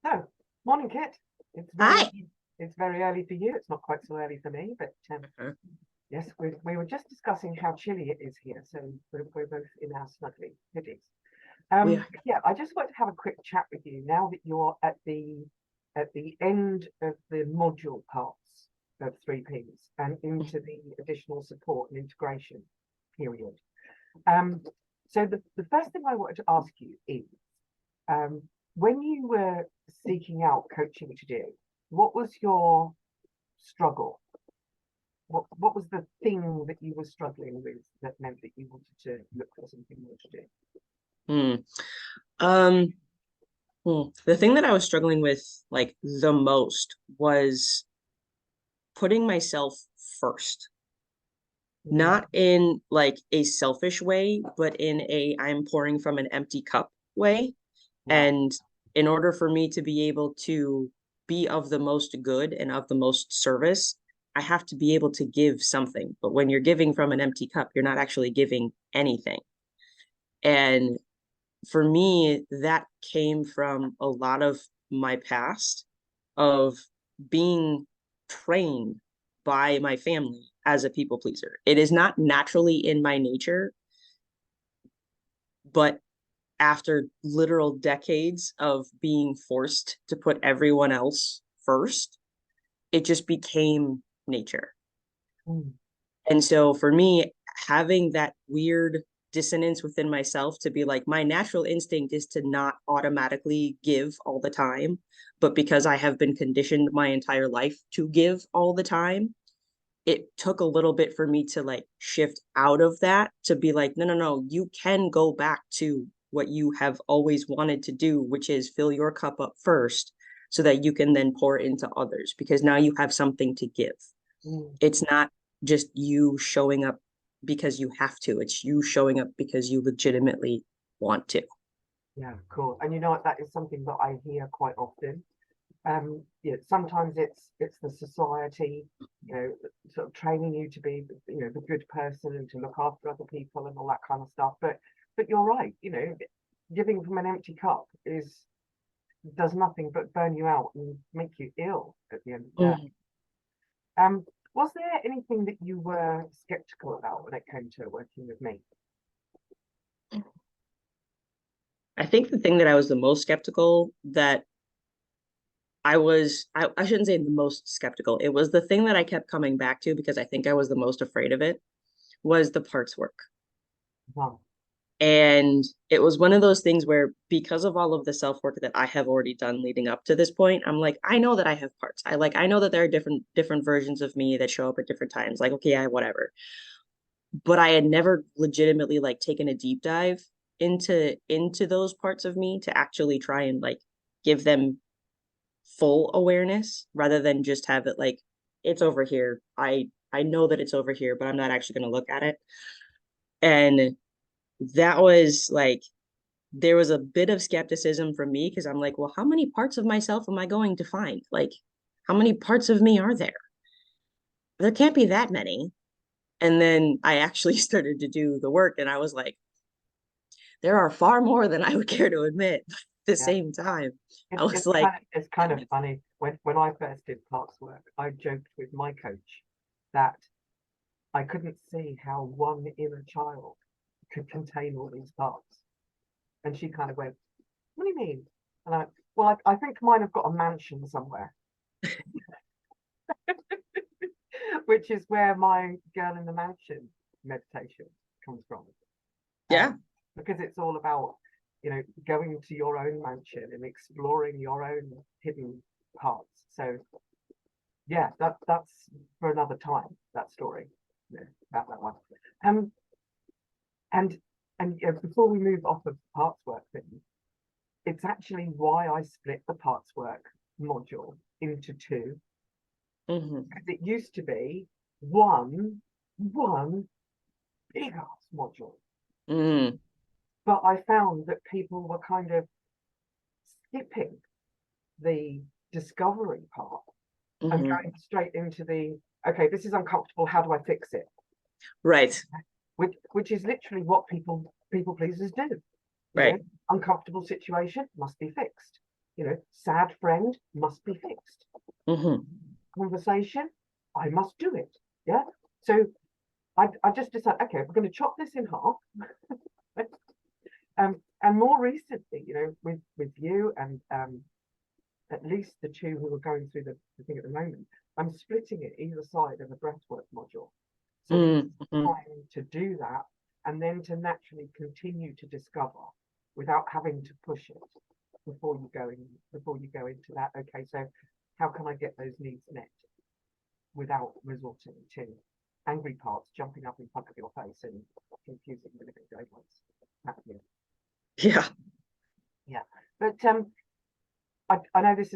So, morning, Kit. It's Hi. it's very early for you. It's not quite so early for me, but Mhm. yes, we were just discussing how chilly it is here, so we're both in our snuggly hoodies. We are. Yeah, I just wanted to have a quick chat with you now that you're at the end of the module parts of 3Ps and into the additional support and integration period. Um, so the first thing I wanted to ask you is, um, when you were seeking out coaching to do, what was your struggle? What was the thing that you were struggling with that meant that you wanted to look for something more to do? Hmm. Um, The thing that I was struggling with like the most was putting myself first. Mm, Not in like a selfish way, but in a I'm pouring from an empty cup way. right. And in order for me to be able to be of the most good and of the most service, I have to be able to give something. But when you're giving from an empty cup, you're not actually giving anything. And for me, that came from a lot of my past of being trained by my family as a people pleaser. It is not naturally in my nature, but after literal decades of being forced to put everyone else first, it just became nature. Mm, And so for me, having that weird dissonance within myself to be like, my natural instinct is to not automatically give all the time. But because I have been conditioned my entire life to give all the time, it took a little bit for me to like shift out of that to be like, no, no, no, you can go back to what you have always wanted to do, which is fill your cup up first so that you can then pour into others because now you have something to give. mm. It's not just you showing up because you have to, it's you showing up because you legitimately want to. Yeah, cool. And you know what? That is something that I hear quite often. Yeah, sometimes it's the society, sort of training you to be, the good person and to look after other people and all that kind of stuff. But you're right, giving from an empty cup is does nothing but burn you out and make you ill at the end of the day. Mm. Was there anything that you were skeptical about when it came to working with me? I think the thing that I was the most skeptical that I shouldn't say the most skeptical. It was the thing that I kept coming back to because I think I was the most afraid of it was the parts work. Well, And it was one of those things where because of all of the self-work that I have already done leading up to this point, I'm like, I know that I have parts. I know that there are different versions of me that show up at different times. Like, okay, I whatever. But I had never legitimately like taken a deep dive into those parts of me to actually try and like give them full awareness rather than just have it like it's over here. I know that it's over here, but I'm not actually going to look at it. And that was like there was a bit of skepticism from me because I'm like, well, how many parts of myself am I going to find? Like, how many parts of me are there? There can't be that many. And then I actually started to do the work and I was like, there are far more than I would care to admit. But at the yeah, same time, I was like, it's kind of funny when I first did parts work, I joked with my coach that I couldn't see how one inner child could contain all these parts. And she kind of went, "What do you mean?" And well, I think mine have got a mansion somewhere, which is where my girl in the mansion meditation comes from. yeah, Um, because it's all about, going to your own mansion and exploring your own hidden parts. So yeah, that's for another time, that story, about that one. Um, and before we move off of parts work thing, it's actually why I split the parts work module into two. hmm Because it used to be one big ass module. mm, But I found that people were kind of skipping the discovery part and hmm going straight into the, okay, this is uncomfortable, how do I fix it? right, Which is literally what people pleasers do. right, Uncomfortable situation must be fixed. sad friend must be fixed. Mm-hmm. Conversation, I must do it. Yeah. So I just decided, okay, we're going to chop this in half. And more recently, with you and at least the two who are going through the thing at the moment, I'm splitting it either side of a breathwork module. So Mm-hmm. trying to do that and then to naturally continue to discover without having to push it before you go into that. Okay, so how can I get those needs met without resorting to angry parts jumping up in front of your face and confusing the living daylights? Yeah. Yeah. But I know this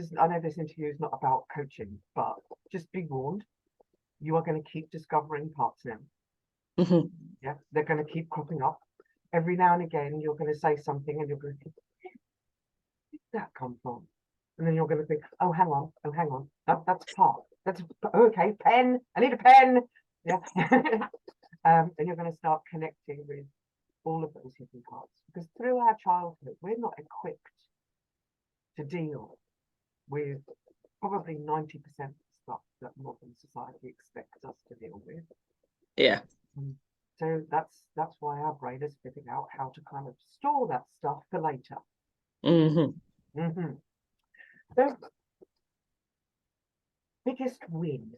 interview is not about coaching, but just be warned, you are going to keep discovering parts now. Mm-hmm. Yeah, they're going to keep cropping up. Every now and again, you're going to say something and you're going to think, where did that come from? And then you're going to think, oh, hang on. That's part. That's okay, pen. I need a pen. Yeah. And you're going to start connecting with all of those hidden parts. Because through our childhood, we're not equipped to deal with probably 90% of the stuff that modern society expects us to deal with. Yeah. So that's why our brain is figuring out how to kind of store that stuff for later. Mm-hmm. Mm-hmm. So, biggest win.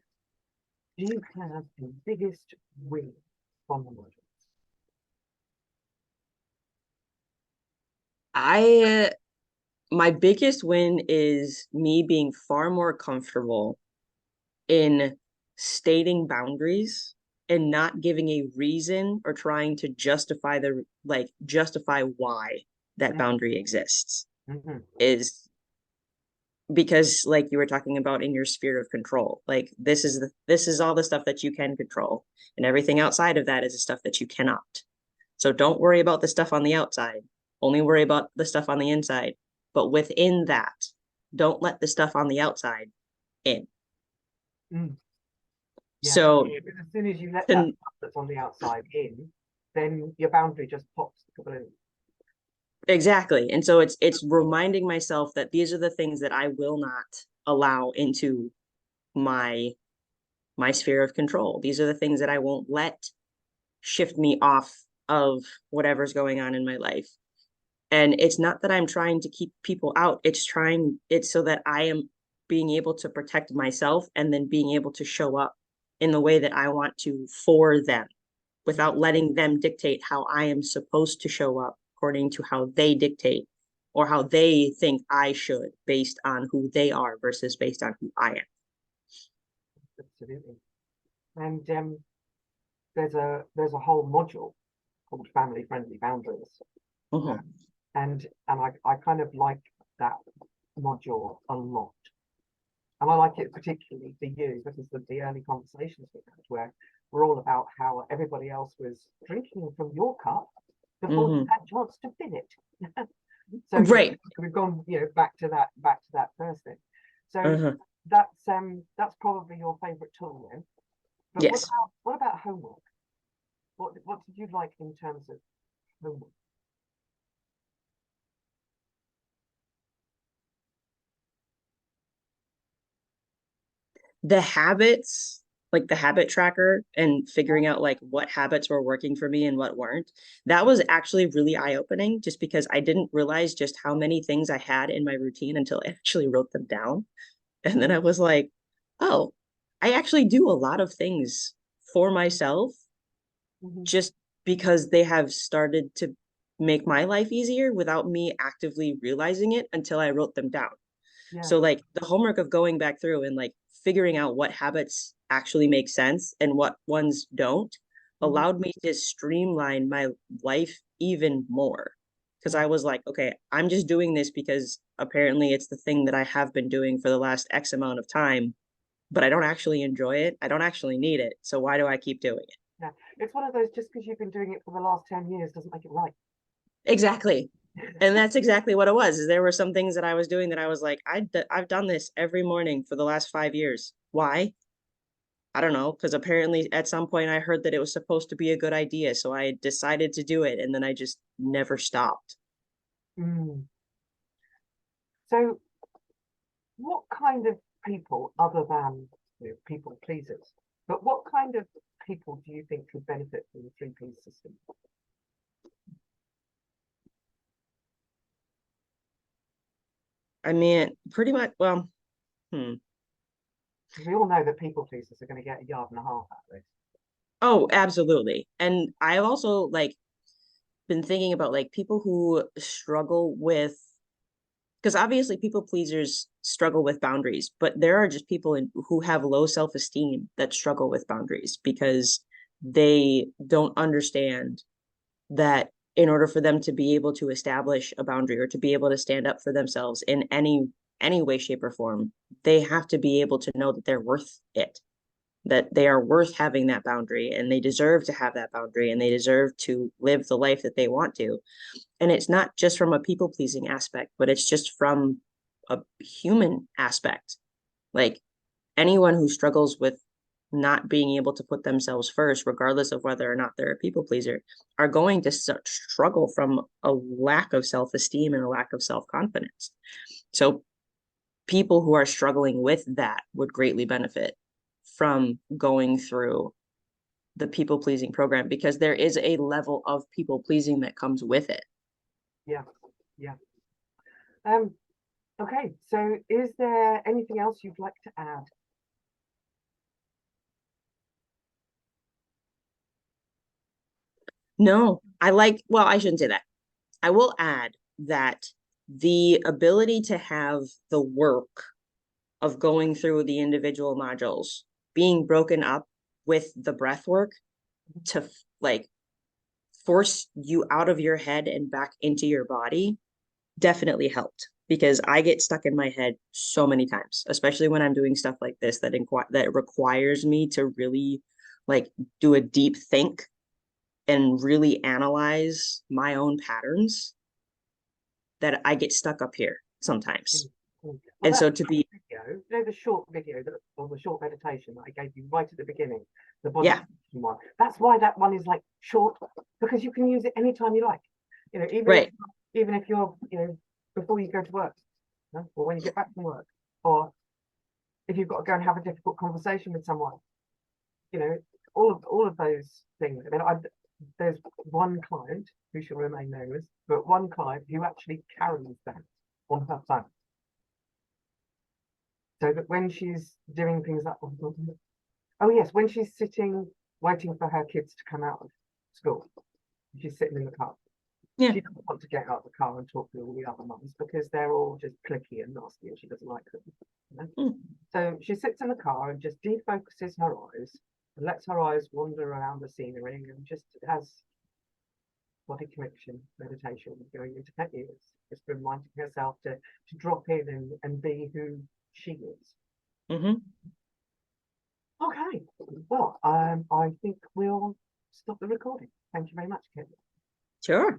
Do you have the biggest win from the modules? My biggest win is me being far more comfortable in stating boundaries and not giving a reason or trying to justify why that boundary exists. Mm-hmm. Is because, like you were talking about in your sphere of control, like this is all the stuff that you can control, and everything outside of that is the stuff that you cannot. So don't worry about the stuff on the outside, only worry about the stuff on the inside. But within that, don't let the stuff on the outside in. Mm. Yeah. So Because as soon as you let that stuff that's on the outside in, then your boundary just pops the balloon. exactly. And so it's reminding myself that these are the things that I will not allow into my sphere of control. These are the things that I won't let shift me off of whatever's going on in my life. And it's not that I'm trying to keep people out. It's so that I am being able to protect myself and then being able to show up in the way that I want to for them without letting them dictate how I am supposed to show up according to how they dictate or how they think I should based on who they are versus based on who I am. Absolutely. And there's a whole module called family friendly boundaries. Mm-hmm. And I kind of like that module a lot. And I like it particularly for you because of the early conversations we had where we're all about how everybody else was drinking from your cup before you had a chance to fill it. So right. We've gone back to that first thing. So that's probably your favorite tool then. But yes. what about homework? What did you like in terms of homework? The habits, like the habit tracker and figuring out like what habits were working for me and what weren't, that was actually really eye-opening just because I didn't realize just how many things I had in my routine until I actually wrote them down. And then I was like, oh, I actually do a lot of things for myself just because they have started to make my life easier without me actively realizing it until I wrote them down. Yeah. So like the homework of going back through and like figuring out what habits actually make sense and what ones don't allowed me to streamline my life even more. Because I was like, okay, I'm just doing this because apparently it's the thing that I have been doing for the last X amount of time, but I don't actually enjoy it. I don't actually need it. So why do I keep doing it? Yeah. It's one of those, just because you've been doing it for the last 10 years doesn't make it right. Exactly. And that's exactly what it was. Is there were some things that I was doing that I was like, I've done this every morning for the last 5 years. Why? I don't know, because apparently at some point I heard that it was supposed to be a good idea, so I decided to do it, and then I just never stopped. So what kind of people, other than people pleasers, but what kind of people do you think could benefit from the three P system? I mean, pretty much, well, hmm. Because we all know that people pleasers are going to get a yard and a half out of this. Oh, absolutely. And I've also like been thinking about like people who struggle with, because obviously people pleasers struggle with boundaries, but there are just people who have low self-esteem that struggle with boundaries because they don't understand that in order for them to be able to establish a boundary or to be able to stand up for themselves in any way, shape, or form, they have to be able to know that they're worth it, that they are worth having that boundary and they deserve to have that boundary and they deserve to live the life that they want to. And it's not just from a people pleasing aspect, but it's just from a human aspect. Like anyone who struggles with not being able to put themselves first, regardless of whether or not they're a people pleaser, are going to struggle from a lack of self-esteem and a lack of self-confidence. So people who are struggling with that would greatly benefit from going through the people pleasing program because there is a level of people pleasing that comes with it. Yeah, yeah. Um, okay, so is there anything else you'd like to add? No, I like, well, I shouldn't say that. I will add that the ability to have the work of going through the individual modules being broken up with the breath work to like force you out of your head and back into your body definitely helped because I get stuck in my head so many times, especially when I'm doing stuff like this that requires me to really like do a deep think and really analyze my own patterns that I get stuck up here sometimes. Well, And that so to be, video, the short video that, or the short meditation that I gave you right at the beginning, the body yeah, one. That's why that one is like short, because you can use it anytime you like. right. Even if you're, before you go to work, or when you get back from work, or if you've got to go and have a difficult conversation with someone, you know, all of those things. I mean, there's one client who shall remain nameless, but one client who actually carries that on her phone. So that when she's doing things like, oh yes, when she's sitting waiting for her kids to come out of school, she's sitting in the car. Yeah. She doesn't want to get out of the car and talk to all the other mums because they're all just clicky and nasty and she doesn't like them. Mm. So she sits in the car and just defocuses her eyes and lets her eyes wander around the scenery and just has body connection meditation going into her ears, just reminding herself to drop in and be who she is. Mm-hmm. Okay, well, I think we'll stop the recording. Thank you very much, Kate. Sure.